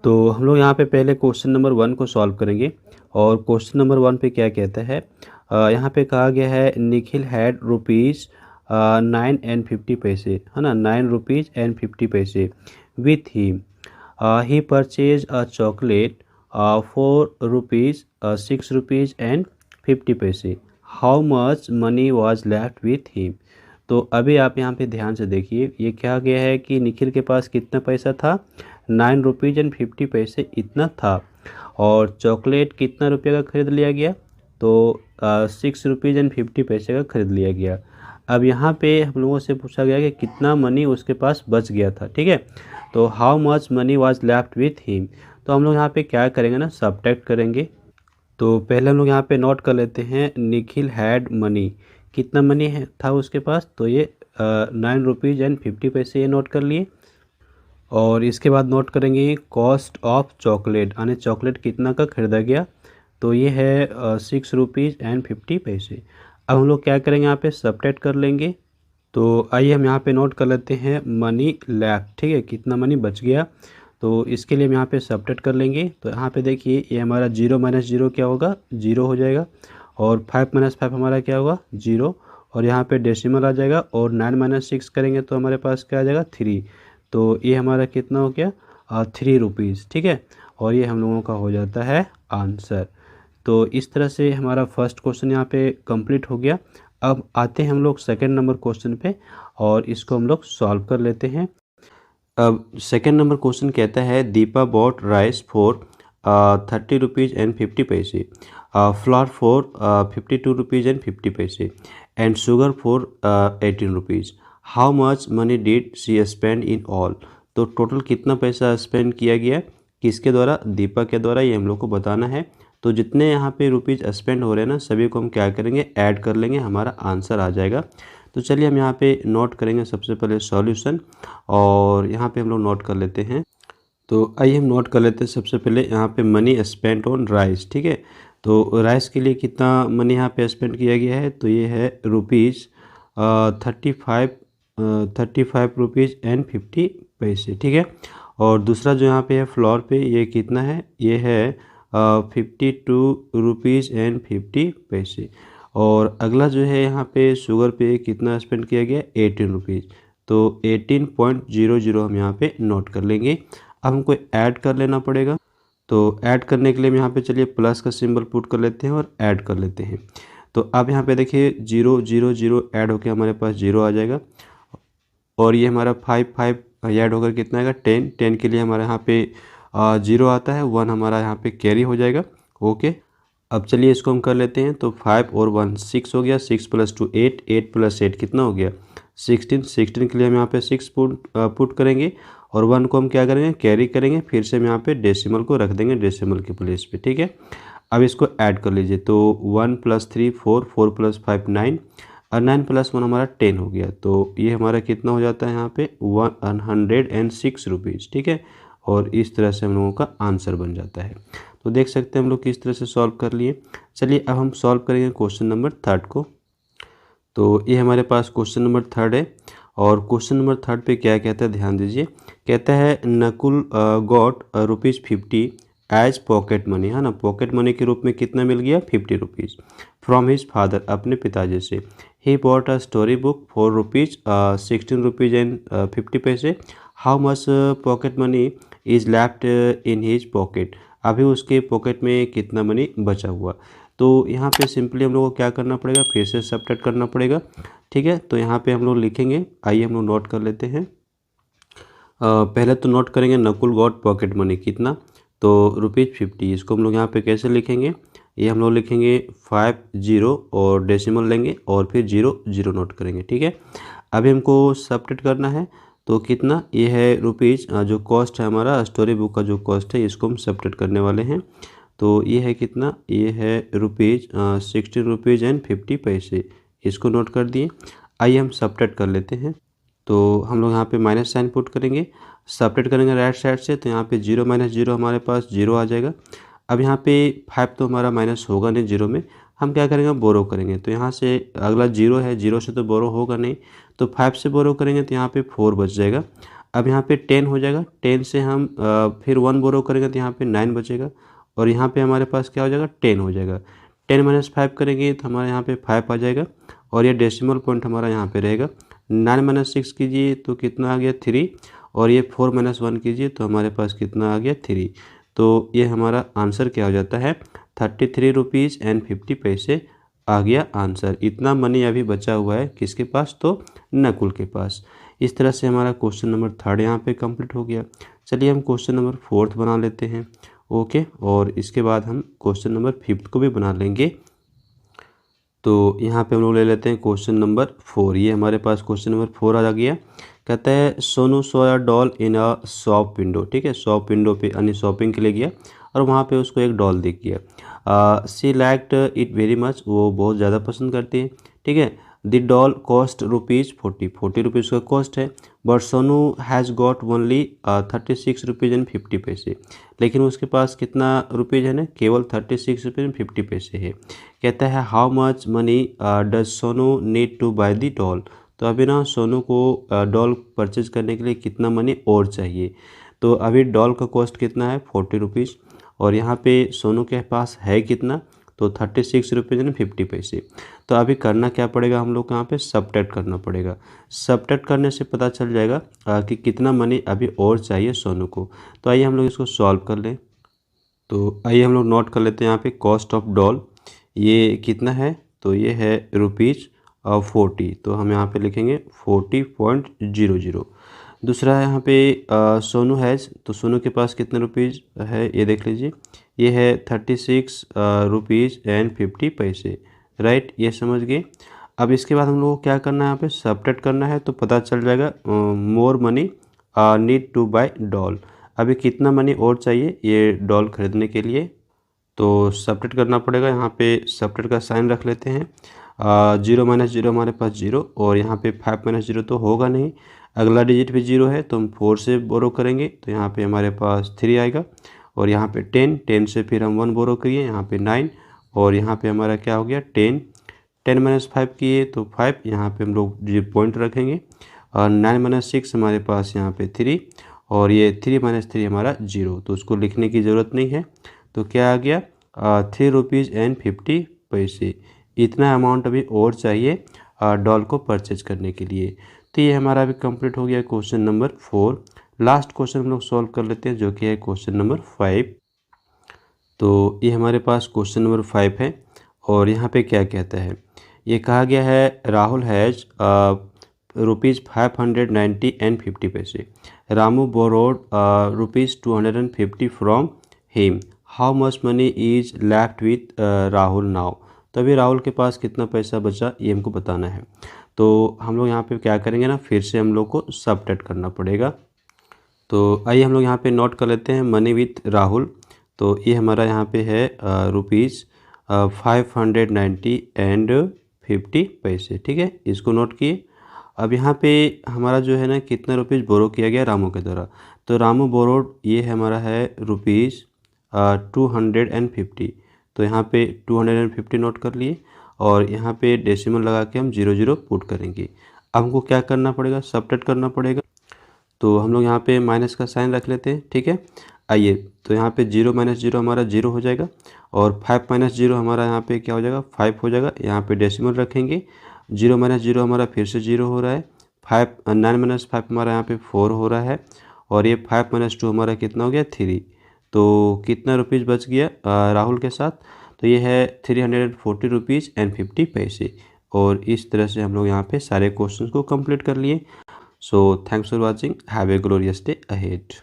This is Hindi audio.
तो हम लोग यहाँ पे पहले क्वेश्चन नंबर 1 को सॉल्व करेंगे। और क्वेश्चन नंबर 1 पे क्या कहता है, यहाँ पे कहा गया है निखिल हैड रुपीज़ 9 एंड 50 पैसे, है ना, 9 रुपीज़ एंड 50 पैसे with he purchase a chocolate 4 rupees 6 rupees and 50 पैसे। How much money was left with him. तो अभी आप यहाँ पे ध्यान से देखिए, ये क्या गया है कि निखिल के पास कितना पैसा था, 9 रुपीज़ एंड 50 पैसे इतना था। और चॉकलेट कितना रुपये का ख़रीद लिया गया, तो 6 रुपीज़ एंड 50 पैसे का ख़रीद लिया गया। अब यहाँ पे हम लोगों से पूछा गया कि कितना मनी उसके पास बच गया था, ठीक है। तो how much money was left with him. तो हम लोग यहाँ पे क्या करेंगे ना, सब्ट्रैक्ट करेंगे। तो पहले हम लोग यहाँ पे नोट कर लेते हैं निखिल हैड मनी, कितना मनी है था उसके पास, तो ये 9 रुपीज़ एंड 50 पैसे ये नोट कर लिए। और इसके बाद नोट करेंगे कॉस्ट ऑफ चॉकलेट, यानी चॉकलेट कितना का ख़रीदा गया, तो ये है 6 रुपीज़ एंड 50 पैसे। अब हम लोग क्या करेंगे, यहाँ पे सब्ट्रैक्ट कर लेंगे। तो आइए हम यहाँ पे नोट कर लेते हैं मनी लेफ्ट, ठीक है, कितना मनी बच गया। तो इसके लिए हम यहाँ पे सब्ट्रैक्ट कर लेंगे। तो यहाँ पे देखिए ये हमारा 0 माइनस 0 क्या होगा, 0 हो जाएगा। और 5 माइनस 5 हमारा क्या होगा, 0। और यहाँ पे डेसिमल आ जाएगा। और 9 माइनस 6 करेंगे तो हमारे पास क्या आ जाएगा, 3। तो ये हमारा कितना हो गया, 3 रुपीज़, ठीक है। और ये हम लोगों का हो जाता है आंसर। तो इस तरह से हमारा फर्स्ट क्वेश्चन यहाँ पे कंप्लीट हो गया। अब आते हैं हम लोग सेकंड नंबर क्वेश्चन पे, और इसको हम लोग सॉल्व कर लेते हैं। अब सेकंड नंबर क्वेश्चन कहता है Deepa bought rice for 30 rupees and 50 पैसे, फ्लावर फॉर 52 रुपीज़ एंड 50 पैसे and sugar for 18 rupees. How much money did she spend in all. तो टोटल कितना पैसा स्पेंड किया गया, किसके द्वारा, दीपा के द्वारा, ये हम लोग को बताना है। तो जितने यहाँ पे रुपीज़ स्पेंड हो रहे हैं ना, सभी को हम क्या करेंगे, ऐड कर लेंगे, हमारा आंसर आ जाएगा। तो चलिए हम यहाँ पे नोट करेंगे सबसे पहले सॉल्यूशन, और यहाँ पे हम लोग नोट कर लेते हैं। तो आइए हम नोट कर लेते हैं सबसे पहले यहाँ पे मनी स्पेंट ऑन राइस, ठीक है। तो राइस के लिए कितना मनी यहाँ पे स्पेंड किया गया है, तो ये है रुपीज़ 35 रुपीज़ एंड 50 पैसे, ठीक है। और दूसरा जो यहाँ पे है फ्लोर पे, ये कितना है, ये है 52 रुपीज़ एंड 50 पैसे। और अगला जो है यहाँ पे शुगर पे कितना स्पेंड किया गया, 18 रुपीज़। तो 18.00 हम यहाँ पे नोट कर लेंगे। अब हमको ऐड कर लेना पड़ेगा। तो ऐड करने के लिए हम यहाँ पे चलिए प्लस का सिंबल पुट कर लेते हैं और ऐड कर लेते हैं। तो अब यहाँ पे देखिए 0 0 0 ऐड होकर हमारे पास 0 आ जाएगा। और ये हमारा 5 ऐड होकर कितना आएगा, 10। 10 के लिए हमारे यहाँ पे 0 आता है, 1 हमारा यहाँ पे कैरी हो जाएगा। ओके, अब चलिए इसको हम कर लेते हैं। तो 5 और 1 6 हो गया, 6 + 2 8, 8 + 8 कितना हो गया, 16। 16 के लिए हम यहाँ पे 6 पुट करेंगे, और 1 को हम क्या करेंगे, कैरी करेंगे। फिर से हम यहाँ पे डेसिमल को रख देंगे डेसिमल के प्लेस पे, ठीक है। अब इसको ऐड कर लीजिए। तो 1 + 3 4, 4 + 5 9, और 9 + 1 हमारा 10 हो गया। तो ये हमारा कितना हो जाता है यहाँ पे 106 रुपीज़, ठीक है। और इस तरह से हम लोगों का आंसर बन जाता है। तो देख सकते हैं हम लोग किस तरह से सॉल्व कर लिए। चलिए अब हम सॉल्व करेंगे क्वेश्चन नंबर 3 को। तो ये हमारे पास क्वेश्चन नंबर 3 है। और क्वेश्चन नंबर 3 पे क्या कहता है, ध्यान दीजिए। कहता है Nakul got ₹50 as pocket money, है ना, पॉकेट मनी के रूप में कितना मिल गया, 50 रुपीज़ फ्रॉम हिज फादर, अपने पिताजी से। He bought a story book for ₹16 rupees and 50 पैसे। How much pocket money is left in his pocket. अभी उसके पॉकेट में कितना मनी बचा हुआ। तो यहाँ पे सिंपली हम लोग को क्या करना पड़ेगा, फिर से सब्ट्रैक्ट करना पड़ेगा, ठीक है। तो यहाँ पे हम लोग लिखेंगे, आइए हम लोग नोट कर लेते हैं। पहले तो नोट करेंगे नकुल गॉट पॉकेट मनी कितना, तो ₹50। इसको हम लोग यहाँ पे कैसे लिखेंगे, ये हम लोग लिखेंगे 5 0 और डेसिमल लेंगे, और फिर 0 0 नोट करेंगे, ठीक है। अभी हमको सब्ट्रैक्ट करना है। तो कितना, ये है रुपीज़, जो कॉस्ट है हमारा स्टोरी बुक का जो कॉस्ट है, इसको हम सब्ट्रैक्ट करने वाले हैं। तो ये है कितना, ये है ₹16 रुपीज़ एंड 50 पैसे, इसको नोट कर दिए। आइए हम सब्ट्रैक्ट कर लेते हैं। तो हम लोग यहाँ पे माइनस साइन पुट करेंगे, सब्ट्रैक्ट करेंगे राइट साइड से। तो यहाँ पे 0 - 0 हमारे पास 0 आ जाएगा। अब यहाँ पे 5 तो हमारा माइनस होगा नहीं 0 में, हम क्या करेंगे, बोरो करेंगे। तो यहाँ से अगला 0 है, 0 से तो बोरो होगा नहीं, तो 5 से बोरो करेंगे तो यहाँ पे 4 बच जाएगा। अब यहाँ पे 10 हो जाएगा, 10 से हम फिर 1 बोरो करेंगे तो यहाँ पे 9 बचेगा और यहाँ पे हमारे पास क्या हो जाएगा 10 हो जाएगा। 10 माइनस 5 करेंगे तो हमारे यहाँ पे 5 आ जाएगा और ये डेसिमल पॉइंट हमारा यहाँ पे रहेगा। 9 माइनस 6 कीजिए तो कितना आ गया 3 और ये 4 माइनस 1 कीजिए तो हमारे पास कितना आ गया 3। तो ये हमारा आंसर क्या हो जाता है 33 रुपीज़ एंड 50 पैसे आ गया आंसर। इतना मनी अभी बचा हुआ है किसके पास, तो नकुल के पास। इस तरह से हमारा क्वेश्चन नंबर 3 यहाँ पे कंप्लीट हो गया। चलिए हम क्वेश्चन नंबर 4 बना लेते हैं। ओके, और इसके बाद हम क्वेश्चन नंबर 5 को भी बना लेंगे। तो यहाँ पे हम लोग ले लेते हैं क्वेश्चन नंबर 4। ये हमारे पास क्वेश्चन नंबर 4 आ गया। कहता है Sonu saw a doll in a shop window. ठीक है, शॉप विंडो पे यानी शॉपिंग के लिए गया और वहाँ पे उसको एक डॉल दिख गया। सी लाइक्ड इट वेरी मच, वो बहुत ज़्यादा पसंद करती है। ठीक है, द डॉल कॉस्ट ₹40 रुपीज़ का कॉस्ट है, but Sonu has got only 36 rupees and 50 पैसे। लेकिन उसके पास कितना रुपीज़ है ना, केवल 36 रुपीज़ एंड 50 पैसे है। कहता है how much money does Sonu need to buy the doll. तो अभी ना सोनू को डॉल परचेज करने के लिए कितना मनी और चाहिए। तो अभी डॉल का कॉस्ट कितना है 40 रुपीज़ और यहाँ पे सोनू के पास है कितना, तो 36 रुपीज़ एंड 50 पैसे। तो अभी करना क्या पड़ेगा, हम लोग को यहाँ पे सबट्रैक्ट करना पड़ेगा। सबट्रैक्ट करने से पता चल जाएगा कि कितना मनी अभी और चाहिए सोनू को। तो आइए हम लोग इसको सॉल्व कर लें। तो आइए हम लोग नोट कर लेते हैं यहाँ पे कॉस्ट ऑफ डॉल ये कितना है, तो ये है ₹40। तो हम यहाँ पे लिखेंगे 40.00। दूसरा है यहाँ पे सोनू हैज़, तो सोनू के पास कितने रुपीज़ है ये देख लीजिए, ये है 36 रुपीज़ एंड 50 पैसे। राइट, ये समझ गए। अब इसके बाद हम लोग को क्या करना है, यहाँ पे सबट्रैक्ट करना है। तो पता चल जाएगा more money need to buy doll. अभी कितना मनी और चाहिए ये डॉल खरीदने के लिए, तो सबट्रैक्ट करना पड़ेगा। यहाँ पे सबट्रैक्ट का साइन रख लेते हैं। 0 माइनस 0 हमारे पास 0 और यहाँ पे 5 माइनस 0 तो होगा नहीं, अगला डिजिट भी 0 है तो हम 4 से बोरो करेंगे तो यहाँ पे हमारे पास 3 आएगा और यहाँ पे 10 से फिर हम 1 बोरो करिए, यहाँ पे 9 और यहाँ पे हमारा क्या हो गया 10 माइनस 5 किए तो 5, यहाँ पे हम लोग जो पॉइंट रखेंगे और 9 माइनस 6 हमारे पास यहाँ पे 3 और ये 3 माइनस 3 हमारा 0, तो उसको लिखने की ज़रूरत नहीं है। तो क्या आ गया 3 रुपीज़ एंड 50 पैसे। इतना अमाउंट अभी और चाहिए डॉल को परचेज करने के लिए। तो ये हमारा अभी कंप्लीट हो गया क्वेश्चन नंबर 4। लास्ट क्वेश्चन हम लोग सॉल्व कर लेते हैं जो कि है क्वेश्चन नंबर 5। तो ये हमारे पास क्वेश्चन नंबर 5 है और यहाँ पे क्या कहता है, ये कहा गया है राहुल हैज़ ₹590 एंड 50 पैसे। Ramu borrowed ₹250 from him. How much money is left with Rahul now. तो अभी राहुल के पास कितना पैसा बचा ये हमको बताना है। तो हम लोग यहाँ पे क्या करेंगे ना, फिर से हम लोग को सबट्रैक्ट करना पड़ेगा। तो आइए हम लोग यहाँ पे नोट कर लेते हैं मनी विथ राहुल। तो ये हमारा यहाँ पे है ₹590 एंड 50 पैसे। ठीक है, इसको नोट किए। अब यहाँ पे हमारा जो है ना कितना रुपीज़ बोरो किया गया रामू के द्वारा, तो रामू बोरोड ये हमारा है ₹250। तो यहाँ पे 250 नोट कर लिए और यहाँ पे डेसिमल लगा के हम 00 पुट करेंगे। अब हमको क्या करना पड़ेगा, सबट्रैक्ट करना पड़ेगा। तो हम लोग यहाँ पे माइनस का साइन रख लेते हैं। ठीक है, आइए तो यहाँ पे 0 माइनस 0 हमारा 0 हो जाएगा और 5 माइनस 0 हमारा यहाँ पे क्या हो जाएगा 5 हो जाएगा। यहाँ पे डेसिमल रखेंगे, 0 माइनस 0 हमारा फिर से 0 हो रहा है। 9 माइनस 5 हमारा यहाँ पे 4 हो रहा है और ये 5 माइनस 2 हमारा कितना हो गया 3। तो कितना रुपीज़ बच गया राहुल के साथ, तो ये है 340 रुपीज़ एंड 50 पैसे। और इस तरह से हम लोग यहाँ पे सारे क्वेश्चंस को कंप्लीट कर लिए। So thanks for watching, have a glorious day ahead.